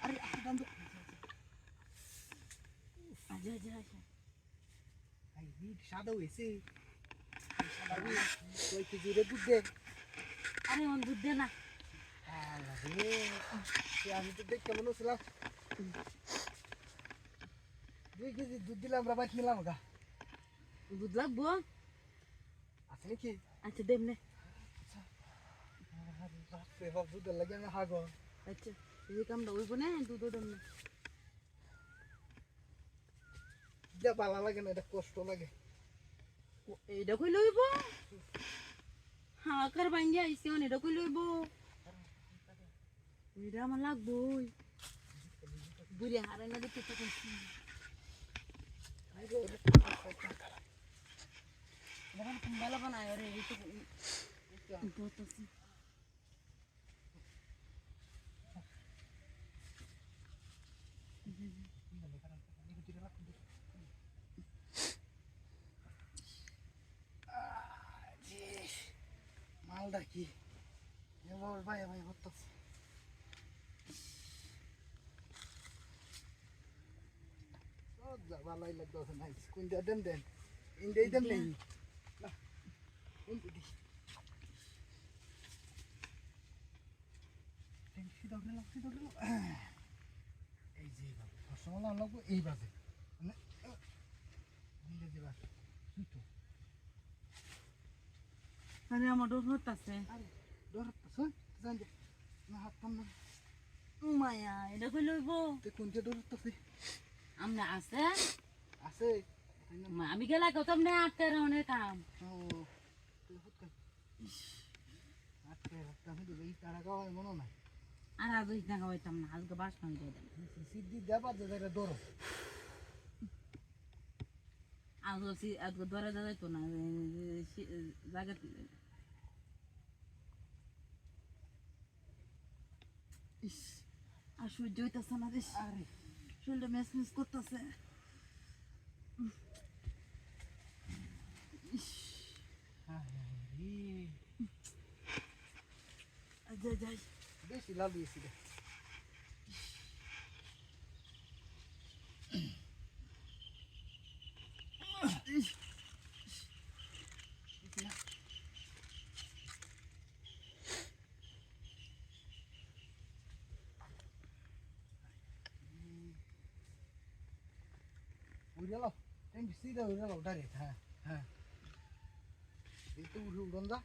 আরে টান তো আচ্ছা আচ্ছা আচ্ছা এই বিট সাদা হয়েছে সাদা কই কেজি রে দুধ দে আরে অন দুধ দে না আরে আমি তো দেখ কেমন ছিলাম 2 কেজি দুধ দিলাম রাবাইট নিলাম গা দুধ লাগবো আছে নাকি আচ্ছা দেব নে বাপরে বাপ দুধ লাগে আমি হাগো আচ্ছা এই কামটা হইব না দুধ দেব না যা ভালো লাগে না এটা কষ্ট লাগে এইটা কই লইব হাকার ভাঙ্গি আইছে অন এটা কই লইব এটা আমার লাগবই বুড়ি হারাই না দেখতে কইছি দেখুন কুম্বালা বানায় রে এই তো বলতেছি মালটা কি এবার ভাই ভাই হতাছে ভালোই লাগতেছে না কোনটা দেন দেন ইন্ডিয়াই দেন নেই না কোনটা দি সিধা উঠে এই যে রসমালাই লাগবো এই বাজে মানে ইংরেজি বাজে সুতো আরে আমার ডর হতাছে আরে ডর হতাছে জান দে না হাত টান না মায়া এটা কই লইব তুই কোনটা ডর হতাছে আমনে আছে আছে আমি গেলা কত আমনে আটকে রনে কাম ও তুই হত আজকে রাস্তা হইলো এই তারা গাওয়ার মনে নাই আর আজ ইনা গাইতাম না আজকে বাস নই দেব সিদ্ধি দেবা যে দৌড় আজকে ধরে যাইতো না জায়গা ইস আর সহ্য হইতাছে না রে আরে শরীরটা মেস মেস করতেছে যাই যাই বেশি লাভ দিয়েছি রে উড়ে গেল সিধা উড়ে গেল ডাইরেক্ট হ্যাঁ হ্যাঁ এই তো উড়ন যা